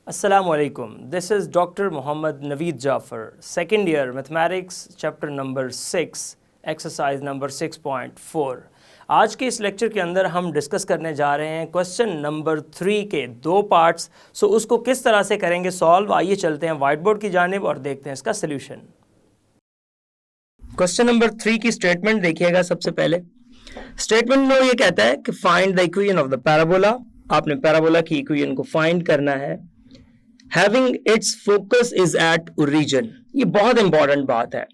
Assalamualaikum. This is Dr. Muhammad Naveed Jafar, second year mathematics, chapter number 6, exercise number 6.4. आज के इस lecture के अंदर हम डिस्कस करने जा रहे हैं क्वेश्चन नंबर 3 के दो पार्ट्स। सो उसको किस तरह से करेंगे सॉल्व, आइए चलते हैं व्हाइट बोर्ड की जानिब और देखते हैं इसका सोल्यूशन। क्वेश्चन नंबर 3 की स्टेटमेंट देखिएगा। सबसे पहले स्टेटमेंट में ये कहता है कि find the equation of the parabola. आपने पैराबोला की इक्वेशन को फाइंड करना है। Having its focus is at origin। ये बहुत इंपॉर्टेंट बात है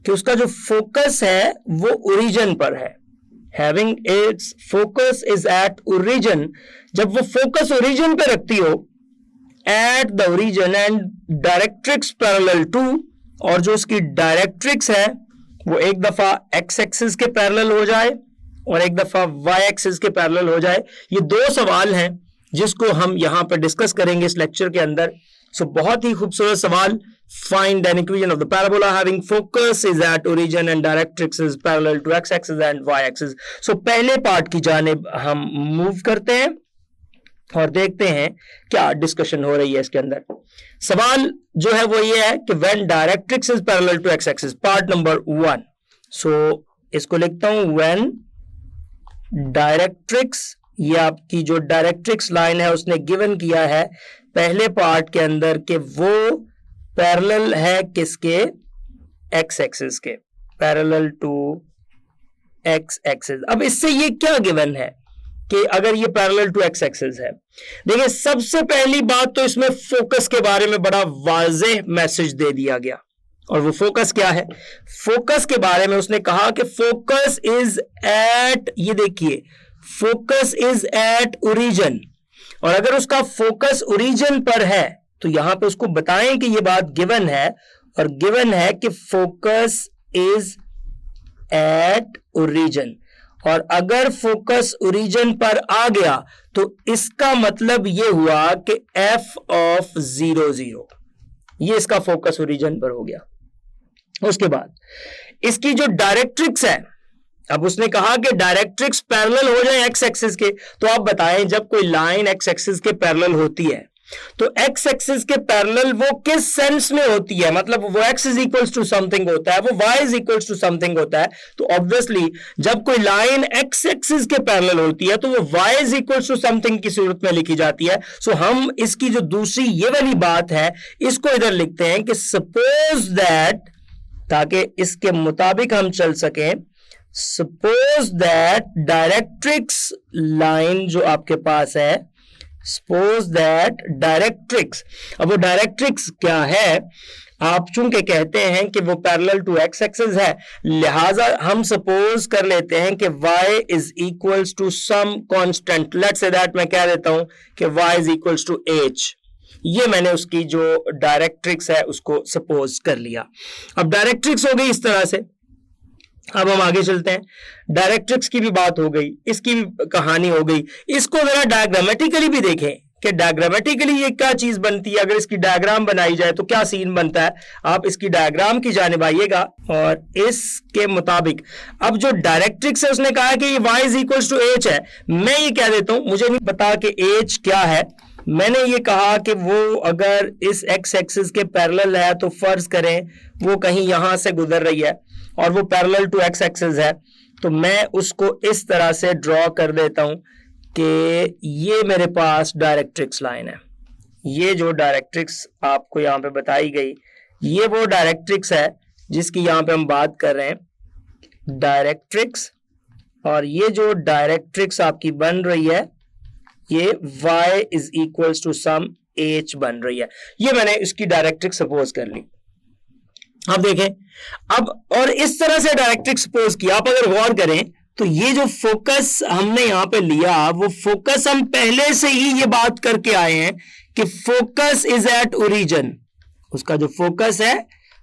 कि उसका जो फोकस है वो ओरिजिन पर है। Having its focus is at origin। जब वो फोकस ओरिजिन पे रखती हो, at the origin and directrix parallel to, और जो उसकी डायरेक्ट्रिक्स है वो एक दफा x एक्सिस के पैरेलल हो जाए और एक दफा y एक्सिस के पैरेलल हो जाए। ये दो सवाल हैं जिसको हम यहां पर डिस्कस करेंगे इस लेक्चर के अंदर। सो बहुत ही खूबसूरत सवाल। Find an equation of the parabola having focus is at origin and directrix is parallel to x axis and y axis. So पहले पार्ट की जानिब हम मूव करते हैं और देखते हैं क्या डिस्कशन हो रही है इसके अंदर। सवाल जो है वो ये है कि when directrix is parallel to x axis, part number 1। So इसको लिखता हूं, व्हेन डायरेक्ट्रिक्स, ये आपकी जो डायरेक्ट्रिक्स लाइन है उसने गिवन किया है पहले पार्ट के अंदर कि वो पैरेलल है किसके, एक्स एक्सिस के, पैरेलल टू एक्स एक्सिस। अब इससे ये क्या गिवन है कि अगर ये पैरेलल टू एक्स एक्सिस है। देखिए सबसे पहली बात तो इसमें फोकस के बारे में बड़ा वाज़ेह मैसेज दे दिया गया, और वो फोकस क्या है। फोकस के बारे में उसने कहा कि फोकस इज एट, ये देखिए फोकस इज एट ओरिजिन, और अगर उसका फोकस ओरिजिन पर है तो यहां पे उसको बताएं कि ये बात गिवन है, और गिवन है कि फोकस इज एट ओरिजिन। और अगर फोकस ओरिजिन पर आ गया तो इसका मतलब ये हुआ कि f ऑफ 0 0, ये इसका फोकस ओरिजिन पर हो गया। उसके बाद इसकी जो डायरेक्ट्रिक्स है, अब उसने कहा कि डायरेक्ट्रिक्स पैरेलल हो जाए एक्स एक्सिस के, तो आप बताएं जब कोई लाइन एक्स एक्सिस के पैरेलल होती है तो एक्स एक्सिस के पैरेलल वो किस सेंस में होती है, मतलब वो X is equals to something होता है, वो Y is equals to something होता है। तो ऑब्वियसली जब कोई लाइन एक्स एक्सिस के पैरेलल होती है तो वो Y is equals to something की सूरत में लिखी जाती है। सो हम इसकी जो दूसरी ये वाली बात है इसको इधर लिखते हैं कि सपोज दैट, ताकि इसके मुताबिक हम चल सकें, सपोज दैट डायरेक्ट्रिक्स लाइन जो आपके पास है, सपोज दैट डायरेक्ट्रिक्स, अब वो डायरेक्ट्रिक्स क्या है, आप चूंकि कहते हैं कि वो पैरेलल टू एक्स एक्सिस है, लिहाजा हम सपोज कर लेते हैं कि y is equals to some constant. Let's say that मैं कह देता हूं कि y is equals to h। ये मैंने उसकी जो डायरेक्ट्रिक्स है उसको सपोज कर लिया। अब डायरेक्ट्रिक्स हो गई इस तरह से। अब हम आगे चलते हैं। डायरेक्ट्रिक्स की भी बात हो गई, इसकी भी कहानी हो गई। इसको जरा डायग्रामेटिकली भी देखें कि डायग्रामेटिकली ये क्या चीज बनती है, अगर इसकी डायग्राम बनाई जाए तो क्या सीन बनता है। आप इसकी डायग्राम की जानिब आइएगा और इसके मुताबिक अब जो डायरेक्ट्रिक्स है उसने कहा कि ये y is equals to h है। मैं ये कह देता हूं, मुझे नहीं पता कि h क्या है। मैंने ये कहा कि वो अगर इस x एक्सिस के पैरेलल है तो फर्ज करें वो कहीं यहां से गुजर रही है और वो पैरेलल टू x एक्सिस है, तो मैं उसको इस तरह से ड्रॉ कर देता हूं कि ये मेरे पास डायरेक्ट्रिक्स लाइन है। ये जो डायरेक्ट्रिक्स आपको यहां पे बताई गई, ये वो डायरेक्ट्रिक्स है जिसकी यहां पे हम बात कर रहे हैं, डायरेक्ट्रिक्स। और ये जो डायरेक्ट्रिक्स आपकी बन रही है ये y is equals to some h बन रही है। ये मैंने इसकी डायरेक्ट्रिक्स सपोज कर ली। अब देखें, अब और इस तरह से डायरेक्ट्रिक्स सपोज किया। आप अगर गौर करें तो ये जो फोकस हमने यहां पे लिया, वो फोकस हम पहले से ही ये बात करके आए हैं कि फोकस इज एट ओरिजिन। उसका जो फोकस है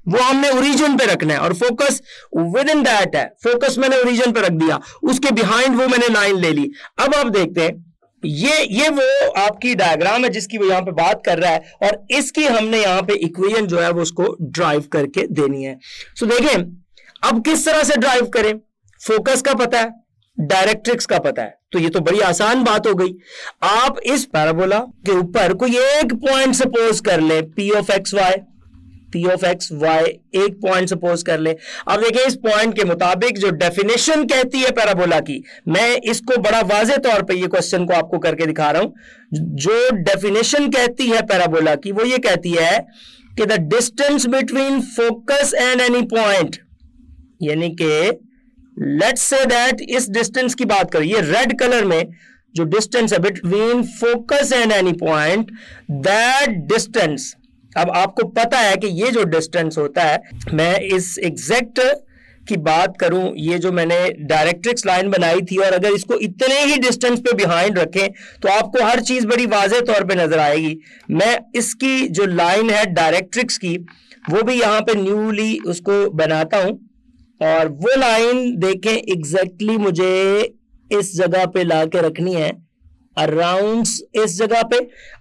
वो हमने ओरिजिन पे रखना है, और फोकस विद इन दैट है। फोकस मैंने ओरिजिन पे रख दिया, उसके बिहाइंड वो मैंने लाइन ले ली। अब आप देखते हैं ये वो आपकी डायग्राम है जिसकी वो यहां पे बात कर रहा है, और इसकी हमने यहां पे इक्वेशन जो है वो उसको ड्राइव करके देनी है। सो देखें अब किस तरह से ड्राइव करें। फोकस का पता है, डायरेक्ट्रिक्स का पता है, तो ये तो बड़ी आसान बात हो गई। आप इस पैराबोला के ऊपर कोई एक पॉइंट सपोज कर ले, P of x y एक पॉइंट सपोज कर ले। अब देखिए इस पॉइंट के मुताबिक जो डेफिनेशन कहती है पैराबोला की, मैं इसको बड़ा वाज़े तौर पे ये क्वेश्चन को आपको करके दिखा रहा हूं। जो डेफिनेशन कहती है पैराबोला की वो ये कहती है कि the distance between focus and any point, यानी कि लेट्स से दैट इस डिस्टेंस की बात करें, ये रेड कलर में जो डिस्टेंस है between focus and any point, that distance, अब आपको पता है कि ये जो डिस्टेंस होता है, मैं इस एग्जैक्ट की बात करूं, ये जो मैंने डायरेक्ट्रिक्स लाइन बनाई थी और अगर इसको इतने ही डिस्टेंस पे बिहाइंड रखें तो आपको हर चीज बड़ी वाज़े तौर पे नजर आएगी। मैं इसकी जो लाइन है डायरेक्ट्रिक्स की वो भी यहां पे न्यूली उसको बनाता हूं और वो लाइन देखें एग्जैक्टली मुझे इस जगह पे ला के रखनी है, अराउंड इस जगह पे।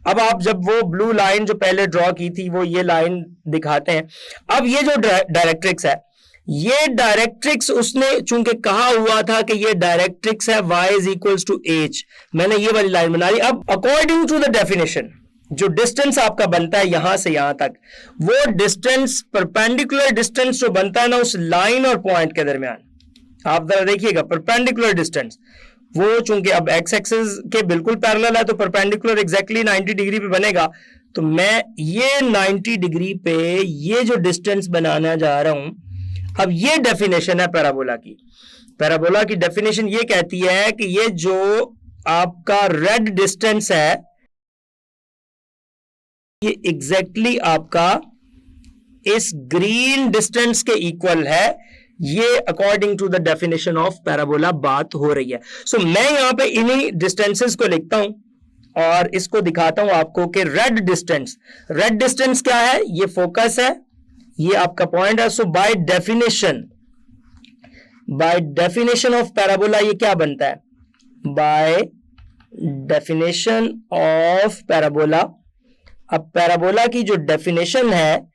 अब आप जब वो ब्लू लाइन जो पहले ड्रॉ की थी वो ये लाइन दिखाते हैं। अब ये जो डायरेक्ट्रिक्स है, ये डायरेक्ट्रिक्स उसने चूंकि कहा हुआ था कि ये डायरेक्ट्रिक्स है y is equals to h, मैंने ये वाली लाइन बना ली। अब अकॉर्डिंग टू द डेफिनेशन जो डिस्टेंस आपका बनता है यहां से यहां तक, वो डिस्टेंस परपेंडिकुलर डिस्टेंस जो बनता है ना उस लाइन और पॉइंट के दरमियान, आप जरा देखिएगा परपेंडिकुलर डिस्टेंस, वो चूंकि अब एक्स एक्सिस के बिल्कुल पैरेलल है तो परपेंडिकुलर एग्जैक्टली 90 डिग्री पे बनेगा। तो मैं ये 90 डिग्री पे ये जो डिस्टेंस बनाना जा रहा हूं, अब ये डेफिनेशन है पैराबोला की। पैराबोला की डेफिनेशन ये कहती है कि ये जो आपका रेड डिस्टेंस है ये एग्जैक्टली आपका इस ग्रीन डिस्टेंस के इक्वल है। ये according to the definition of parabola बात हो रही है। सो मैं यहां पे इन्हीं डिस्टेंसेस को लिखता हूं और इसको दिखाता हूं आपको कि रेड डिस्टेंस क्या है, ये फोकस है, ये आपका पॉइंट है। So by definition of parabola ये क्या बनता है, बाय डेफिनेशन ऑफ पैराबोला। अब पैराबोला की जो डेफिनेशन है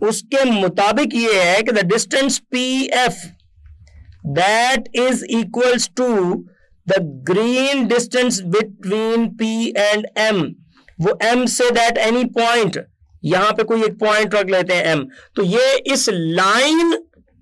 उसके मुताबिक ये है कि the distance P F that is equals to the green distance between P and M, वो एम से दैट एनी पॉइंट, यहां पे कोई एक पॉइंट रख लेते हैं एम, तो ये इस लाइन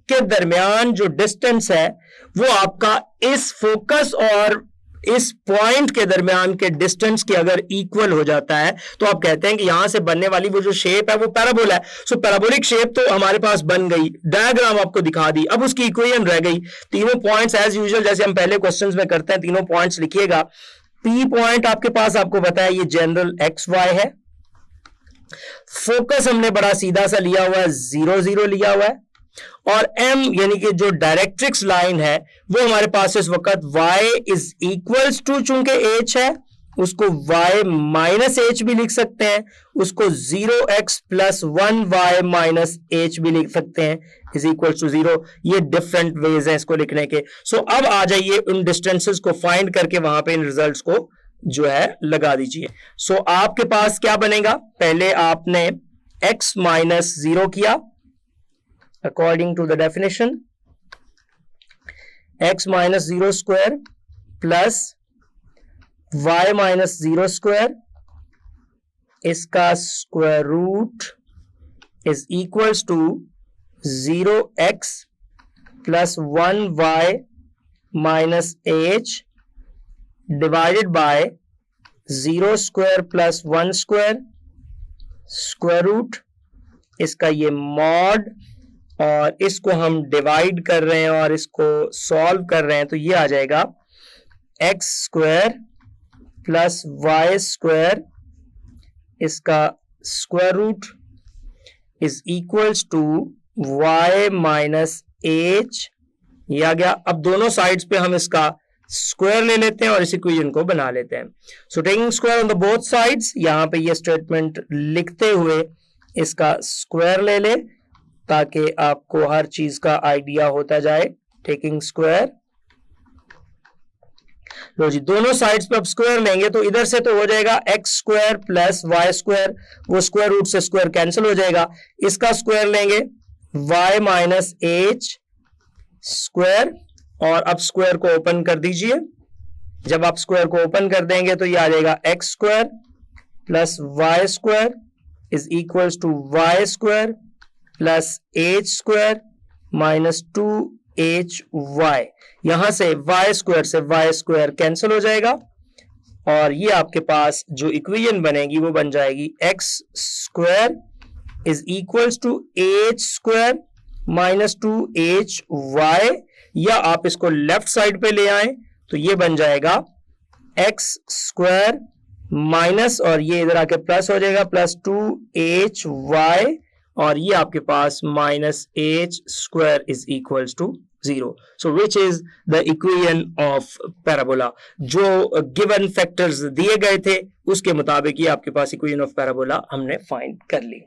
के दरमियान जो डिस्टेंस है वो आपका इस फोकस और इस पॉइंट के दरमियान के डिस्टेंस के अगर इक्वल हो जाता है तो आप कहते हैं कि यहां से बनने वाली वो जो शेप है वो पैराबोला है। सो पैराबोलिक शेप तो हमारे पास बन गई, डायग्राम आपको दिखा दी, अब उसकी इक्वेशन रह गई। तीनों पॉइंट्स एज यूजुअल जैसे हम पहले क्वेश्चंस में करते हैं, तीनों पॉइंट्स लिखिएगा। पी पॉइंट आपके पास आपको पता है ये जनरल एक्स वाई है, फोकस हमने बड़ा सीधा सा लिया हुआ है, 0 0 लिया हुआ है, और m यानी कि जो डायरेक्ट्रिक्स लाइन है वो हमारे पास इस वक्त y इज इक्वल्स टू, चूंकि h है उसको y माइनस h भी लिख सकते हैं, उसको 0x plus 1y minus h भी लिख सकते हैं, इज इक्वल्स टू 0। ये डिफरेंट वेज है इसको लिखने के। सो अब आ जाइए उन डिस्टेंसेस को फाइंड करके वहां पे इन रिजल्ट्स को जो है लगा दीजिए। सो आपके पास क्या बनेगा, पहले आपने x माइनस 0 किया according to the definition, x minus 0 square plus y minus 0 square, इसका square root is equals to 0x plus 1y minus h divided by 0 square plus 1 square, square root इसका ये mod, और इसको हम divide कर रहे हैं और इसको सॉल्व कर रहे हैं तो ये आ जाएगा x square plus Y square, इसका square root is equals to y minus h, ये आ गया। अब दोनों साइड्स पे हम इसका स्क्वायर ले लेते हैं और इस इक्वेशन को बना लेते हैं। So taking square on the both sides, यहां पे ये स्टेटमेंट लिखते हुए इसका स्क्वायर ले ले ताकि आपको हर चीज का आइडिया होता जाए। टेकिंग स्क्वायर, लो जी दोनों साइड्स पे अब स्क्वायर लेंगे तो इधर से तो हो जाएगा x square plus Y square, वो स्क्वायर रूट से स्क्वायर कैंसिल हो जाएगा। इसका स्क्वायर लेंगे वाई माइनस एच स्क्वायर और अब स्क्वायर को ओपन कर दीजिए। जब आप स्क्वायर को ओपन कर देंगे तो ये आ जाएगा x square plus Y square is equals to Y square plus H square minus 2hy। यहां से वाई स्क्वायर से वाई स्क्वायर कैंसिल हो जाएगा और ये आपके पास जो इक्वेशन बनेगी वो बन जाएगी X square is equals to H square minus 2hy, या आप इसको लेफ्ट साइड पे ले आए तो ये बन जाएगा एक्स स्क्वायर माइनस और ये इधर आके प्लस हो जाएगा प्लस 2hy और ये आपके पास minus h square is equals to 0। So which is the equation of parabola. जो गिवन फैक्टर्स दिए गए थे उसके मुताबिक ये आपके पास इक्वेशन ऑफ पैराबोला हमने फाइंड कर ली।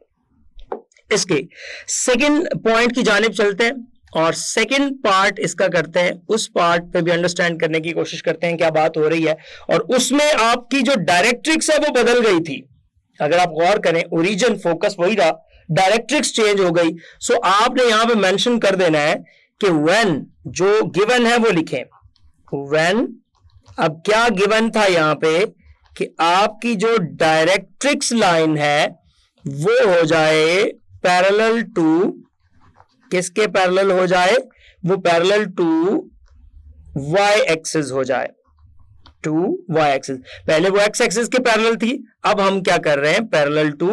इसके सेकंड पॉइंट की जानिब चलते हैं और सेकंड पार्ट इसका करते हैं, उस पार्ट पे भी अंडरस्टैंड करने की कोशिश करते हैं क्या बात हो रही है। और उसमें आपकी जो डायरेक्ट्रिक्स है वो बदल गई थी। अगर आप गौर करें ओरिजिन फोकस वही रहा, डायरेक्ट्रिक्स चेंज हो गई। सो आपने यहां पे मेंशन कर देना है कि व्हेन जो गिवन है वो लिखें व्हेन। अब क्या गिवन था यहां पे कि आपकी जो डायरेक्ट्रिक्स लाइन है वो हो जाए पैरेलल टू, किसके पैरेलल हो जाए, वो पैरेलल टू y एक्सिस हो जाए, टू y एक्सिस। पहले वो x एक्सिस के पैरेलल थी, अब हम क्या कर रहे हैं पैरेलल टू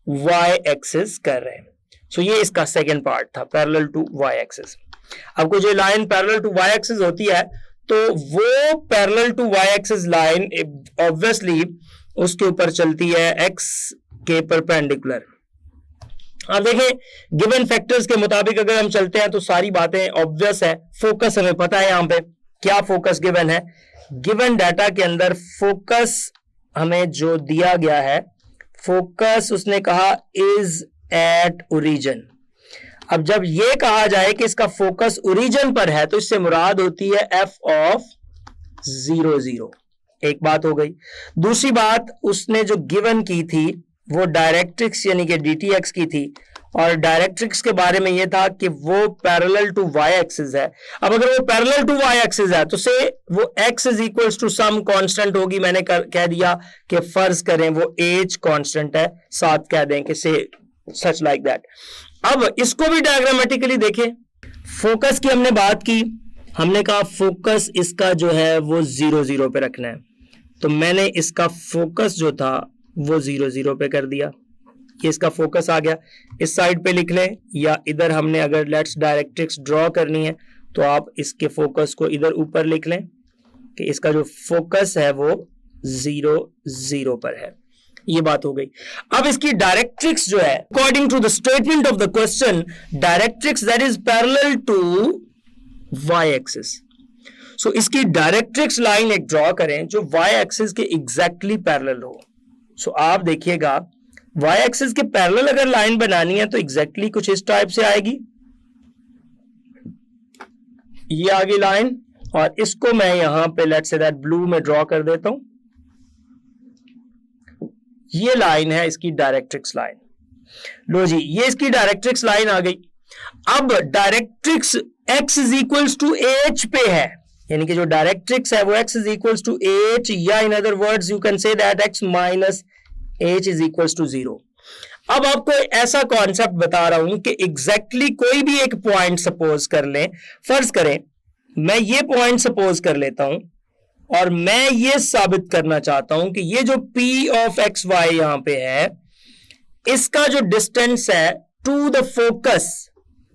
y एक्सिस कर रहे हैं। सो ये इसका सेकंड पार्ट था, पैरेलल टू y एक्सिस। अब कोई जो line parallel to y axis होती है तो वो parallel to y axis line obviously उसके ऊपर चलती है x के परपेंडिकुलर। अब देखें गिवन फैक्टर्स के मुताबिक अगर हम चलते हैं तो सारी बातें ऑब्वियस है। फोकस हमें पता है यहां पे क्या फोकस गिवन है। गिवन डाटा के अंदर फोकस हमें जो दिया गया है, फोकस उसने कहा इज एट ओरिजिन। अब जब ये कहा जाए कि इसका फोकस ओरिजिन पर है तो इससे मुराद होती है f ऑफ 0 0। एक बात हो गई। दूसरी बात उसने जो गिवन की थी वो डायरेक्ट्रिक्स यानी कि dtx की थी और डायरेक्ट्रिक्स के बारे में ये था कि वो पैरेलल टू y एक्सिस है। अब अगर वो पैरेलल टू y एक्सिस है तो से वो x is equals to some constant होगी। मैंने कह दिया कि फर्ज करें वो h कांस्टेंट है, साथ कह दें कि से सच लाइक दैट। अब इसको भी डायग्रामेटिकली देखें। फोकस की हमने बात की, हमने कहा फोकस इसका जो है वो 0 0 पे रखना है, तो मैंने इसका फोकस जो था वो 0 0 पे कर दिया। ये इसका फोकस आ गया। इस साइड पे लिख लें या इधर हमने अगर लेट्स डायरेक्ट्रिक्स ड्रॉ करनी है तो आप इसके फोकस को इधर ऊपर लिख लें कि इसका जो फोकस है वो 0 0 पर है। ये बात हो गई। अब इसकी डायरेक्ट्रिक्स जो है according to the statement of the question, directrix that is parallel to y axis. So इसकी डायरेक्ट्रिक्स लाइन एक ड्रॉ करें जो y एक्सिस के एग्जैक्टली पैरेलल हो। सो आप देखिएगा y एक्सिस के पैरेलल अगर लाइन बनानी है तो एग्जैक्टली कुछ इस टाइप से आएगी। ये आगे लाइन और इसको मैं यहां पे लेट्स से दैट ब्लू में ड्रॉ कर देता हूं। ये लाइन है इसकी डायरेक्ट्रिक्स लाइन। लो जी, ये इसकी डायरेक्ट्रिक्स लाइन आ गई। अब directrix x is equals to h पे है, यानी कि जो डायरेक्ट्रिक्स है वो x is equals to h, या in other words you can say that x minus h is equals to 0। अब आपको ऐसा कॉन्सेप्ट बता रहा हूं कि एग्जैक्टली कोई भी एक पॉइंट सपोज कर लें। फर्ज करें मैं ये पॉइंट सपोज कर लेता हूं और मैं ये साबित करना चाहता हूं कि ये जो p ऑफ एक्स वाई यहां पे है, इसका जो डिस्टेंस है टू द फोकस,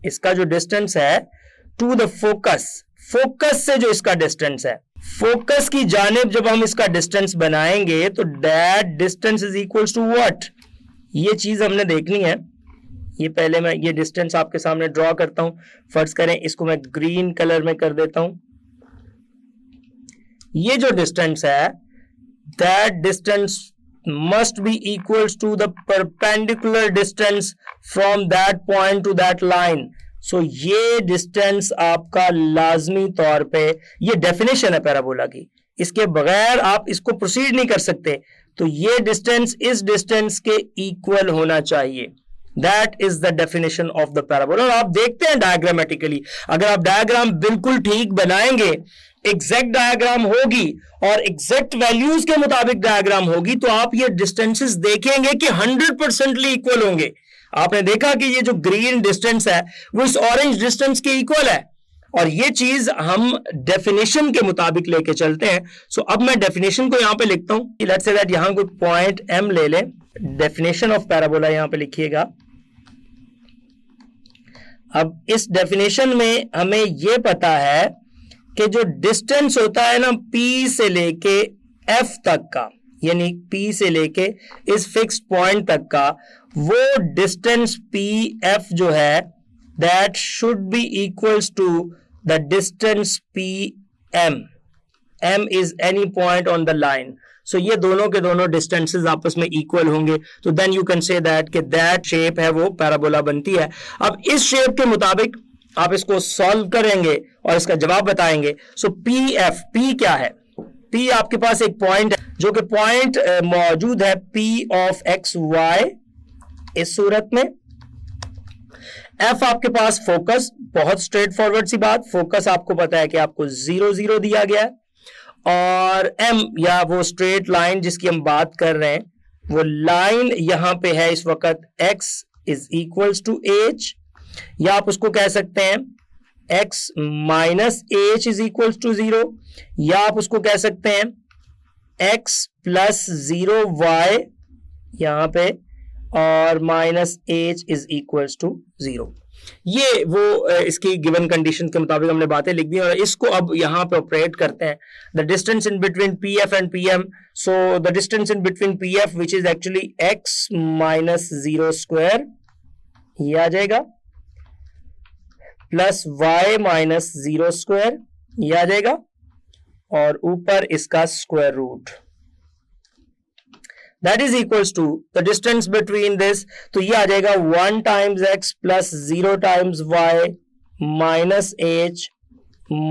इसका जो डिस्टेंस है टू द फोकस, फोकस से जो इसका डिस्टेंस है, फोकस की जानिब जब हम इसका डिस्टेंस बनाएंगे तो that distance is equals to what, ये चीज हमने देखनी है। ये पहले मैं ये डिस्टेंस आपके सामने ड्रॉ करता हूं। फर्ज करें इसको मैं ग्रीन कलर में कर देता हूं। ये जो डिस्टेंस है that distance must be equals to the perpendicular distance from that point to that line. So ये डिस्टेंस आपका लाजमी तौर पे, ये डेफिनेशन है पैराबोला की, इसके बगैर आप इसको प्रोसीड नहीं कर सकते। तो ये डिस्टेंस इस डिस्टेंस के इक्वल होना चाहिए। That is the definition of the parabola. और आप देखते हैं डायग्रामेटिकली, अगर आप डायग्राम बिल्कुल ठीक बनाएंगे, एग्जैक्ट डायग्राम होगी और एग्जैक्ट वैल्यूज के मुताबिक डायग्राम होगी, तो आप ये डिस्टेंसेस देखेंगे कि 100% इक्वल होंगे। आपने देखा कि ये जो ग्रीन डिस्टेंस है वो इस ऑरेंज डिस्टेंस के इक्वल है, और ये चीज हम डेफिनेशन के मुताबिक लेके चलते हैं। सो अब मैं डेफिनेशन को यहां पे लिखता हूं। लेट्स से दैट यहां कोई पॉइंट एम ले लें, डेफिनेशन ऑफ पैराबोला यहां पे लिखिएगा। अब इस डेफिनेशन में हमें यह पता है कि जो डिस्टेंस होता है ना P से लेके F तक का, यानी P से लेके इस फिक्स्ड पॉइंट तक का, वो डिस्टेंस PF जो है that should be equals to the distance PM. M is any point on the line. So ये दोनों के दोनों डिस्टेंसेस आपस में इक्वल होंगे, तो then you can say that कि दैट शेप है वो पैराबोला बनती है। अब इस शेप के मुताबिक आप इसको सॉल्व करेंगे और इसका जवाब बताएंगे। सो PF, P क्या है? P आपके पास एक पॉइंट है जो कि पॉइंट मौजूद है P ऑफ XY इस सूरत में। F आपके पास फोकस, बहुत स्ट्रेट फॉरवर्ड सी बात, फोकस आपको पता है कि आपको 0 0 दिया गया है, और M या वो स्ट्रेट लाइन जिसकी हम बात कर रहे हैं, वो लाइन यहां पे है इस वक्त X is equals to H, या आप उसको कह सकते हैं X minus H is equals to 0, या आप उसको कह सकते हैं X प्लस 0Y यहां पे और minus H is equals to 0। ये वो इसकी गिवन कंडीशन के मुताबिक हमने बातें लिख दी, और इसको अब यहां पे ऑपरेट करते हैं। The distance in between PF and PM, so the distance in between PF which is actually X minus 0 square, ये आ जाएगा, प्लस Y माइनस 0 स्क्वायर, ये आ जाएगा, और ऊपर इसका square root, that is equals to the distance between this, तो ये आ जाएगा 1 times x plus 0 times y minus h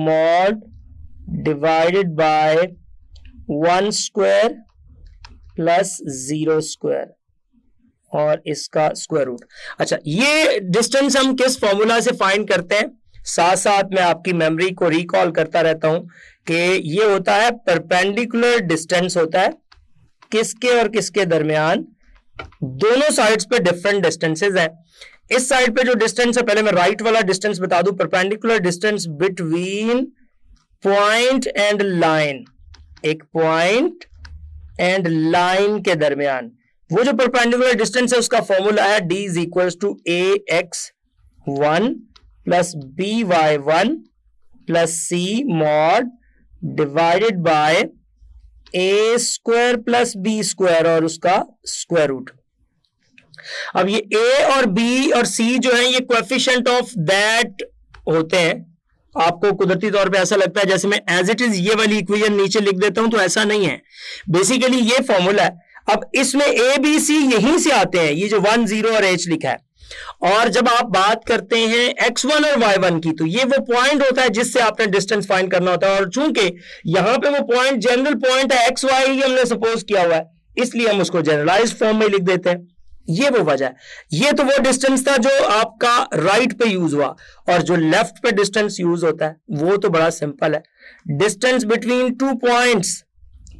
mod divided by 1 square plus 0 square और इसका स्क्वायर रूट। अच्छा, ये डिस्टेंस हम किस फॉर्मूला से फाइंड करते हैं? साथ साथ मैं आपकी मेमोरी को रिकॉल करता रहता हूं कि ये होता है परपेंडिकुलर डिस्टेंस, होता है किसके और किसके दरमियान, दोनों साइड्स पे डिफरेंट डिस्टेंसेस हैं। इस साइड पे जो डिस्टेंस है, पहले मैं राइट वाला डिस्टेंस बता दूं, perpendicular distance between point and line, एक पॉइंट एंड लाइन के दरमियान वो जो परपेंडिकुलर डिस्टेंस है उसका फॉर्मूला है d is equals to ax1 plus by1 plus c mod divided by a square plus b square और उसका स्क्वायर रूट। अब ये a और b और c जो है ये कोएफिशिएंट ऑफ दैट होते हैं। आपको कुदरती तौर पे ऐसा लगता है जैसे मैं एज इट इज ये वाली इक्वेशन नीचे लिख देता हूं, तो ऐसा नहीं है। बेसिकली ये फॉर्मूला है। अब इसमें a b c यहीं से आते हैं, ये जो 1 0 और h लिखा है। और जब आप बात करते हैं x1 और y1 की, तो ये वो पॉइंट होता है जिससे आपने डिस्टेंस फाइंड करना होता है। और चूंकि यहां पे वो पॉइंट जनरल पॉइंट है, xy ही हमने सपोज किया हुआ है, इसलिए हम उसको जनरलाइज्ड फॉर्म में लिख देते हैं। ये वो वजह है। ये तो वो डिस्टेंस था जो आपका राइट पे यूज हुआ, और जो लेफ्ट पे डिस्टेंस यूज होता है वो तो बड़ा सिंपल है। डिस्टेंस बिटवीन 2 पॉइंट्स,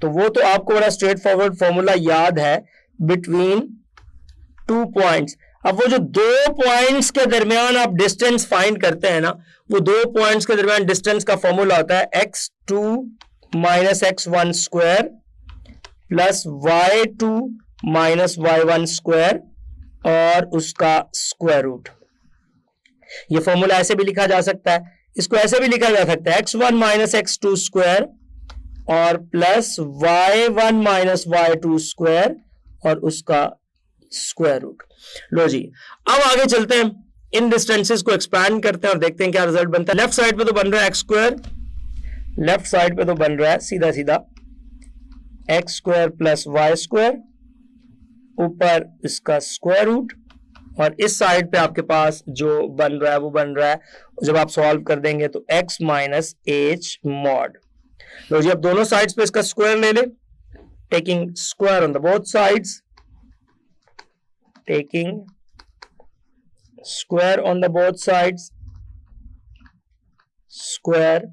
तो वो तो आपको बड़ा स्ट्रेट फॉरवर्ड फॉर्मूला याद है, बिटवीन 2 पॉइंट्स। अब वो जो 2 पॉइंट्स के दरमियान आप डिस्टेंस फाइंड करते हैं ना, वो 2 पॉइंट्स के दरमियान डिस्टेंस का फॉर्मूला होता है x2 minus x1 square plus y2 minus y1 square और उसका स्क्वायर रूट। ये फॉर्मूला ऐसे भी लिखा जा सकता है, इसको ऐसे भी लिखा जा सकता है x1 माइनस x2 स्क्वायर और plus y1 minus y2 square और उसका स्क्वायर रूट। लो जी, अब आगे चलते हैं, इन डिस्टेंसेस को एक्सपैंड करते हैं और देखते हैं क्या रिजल्ट बनता है। लेफ्ट साइड पे तो बन रहा है एक्स स्क्वायर, लेफ्ट साइड पे तो बन रहा है सीधा सीधा X square plus Y square, ऊपर इसका स्क्वायर रूट, और इस साइड पे आपके पास जो बन रहा है वो बन रहा है, जब आप सॉल्व कर देंगे तो x माइनस एच मॉड। लो जी, अब दोनों साइड्स पे इसका स्क्वायर ले ले, taking square on the both sides, taking square on the both sides, square.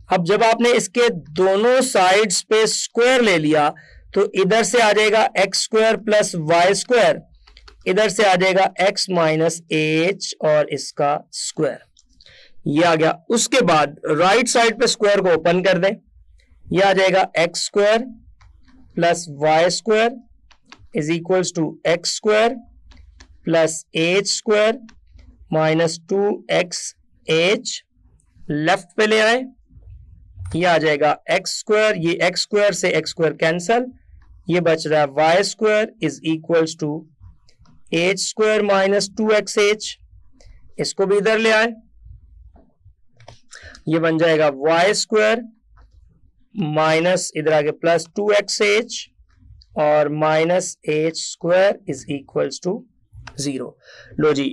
अब जब आपने इसके दोनों साइड्स पे स्क्वायर ले लिया तो इधर से आ जाएगा x square plus Y square, इधर से आ जाएगा एक्स माइनस एच और इसका स्क्वायर, ये आ गया। उसके बाद राइट साइड पे स्क्वायर को ओपन कर दें, ये आ जाएगा x square plus Y square is equals to x square plus H square minus 2xh। Left पे ले आए, ये आ जाएगा एक्स स्क्वायर, ये एक्स स्क्वायर से एक्स स्क्वायर कैंसल, ये बच रहा है y square is equals to H square minus 2xh। इसको भी इधर ले आए, ये बन जाएगा वाई स्क्वायर माइनस इधर आगे प्लस 2xh और minus h square is equals to 0। लो जी,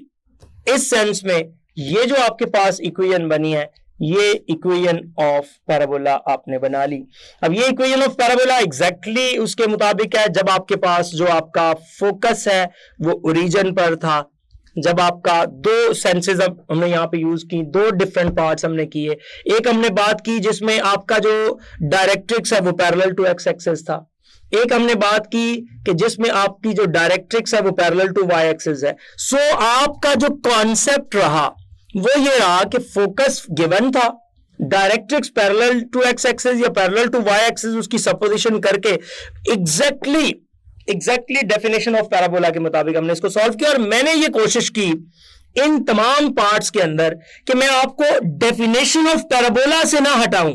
इस सेंस में ये जो आपके पास इक्वेशन बनी है, ये इक्वेशन ऑफ पैराबोला आपने बना ली। अब ये इक्वेशन ऑफ पैराबोला एग्जैक्टली उसके मुताबिक है जब आपके पास जो आपका फोकस है वो ओरिजिन पर था, जब आपका दो सेंसेस अब हमने यहां पे यूज की, दो डिफरेंट पार्ट्स हमने किए। एक हमने बात की जिसमें आपका जो डायरेक्ट्रिक्स है वो पैरेलल टू एक्स एक्सिस था, एक हमने बात की कि जिसमें आपकी जो डायरेक्ट्रिक्स है वो पैरेलल टू वाई एक्सिस है। सो आपका जो कॉन्सेप्ट रहा वो ये रहा कि फोकस गिवन था, directrix parallel to x axis या पैरेलल टू वाई एक्सिस उसकी सपोजिशन करके एग्जैक्टली डेफिनेशन ऑफ पैराबोला के मुताबिक हमने इसको सॉल्व किया। और मैंने ये कोशिश की इन तमाम पार्ट्स के अंदर कि मैं आपको डेफिनेशन ऑफ पैराबोला से ना हटाऊं,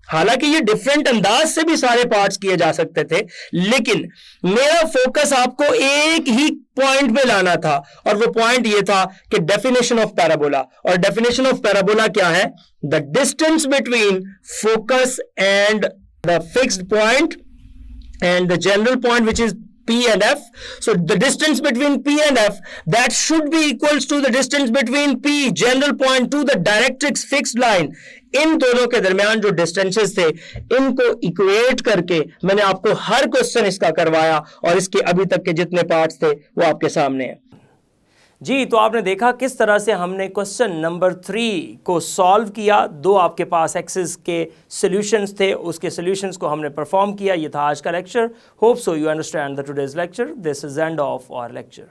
हालांकि ये डिफरेंट अंदाज से भी सारे पार्ट्स किए जा सकते थे, लेकिन मेरा फोकस आपको एक ही पॉइंट पे लाना था और वो पॉइंट ये था कि डेफिनेशन ऑफ पैराबोला। और डेफिनेशन ऑफ पैराबोला क्या है? The distance between focus and the fixed point and the general point which is P and F. So the distance between P and F that should be equals to the distance between P general point to the directrix fixed line. इन दोनों के दरमियान जो distances थे इनको equate करके मैंने आपको हर question इसका करवाया और इसके अभी तक के जितने पार्ट्स थे वो आपके सामने हैं। जी, तो आपने देखा किस तरह से हमने क्वेश्चन नंबर 3 को सॉल्व किया। दो आपके पास एक्सिस के सॉल्यूशंस थे, उसके सॉल्यूशंस को हमने परफॉर्म किया। ये था आज का lecture. Hope so you understand the today's lecture. This is end of our lecture.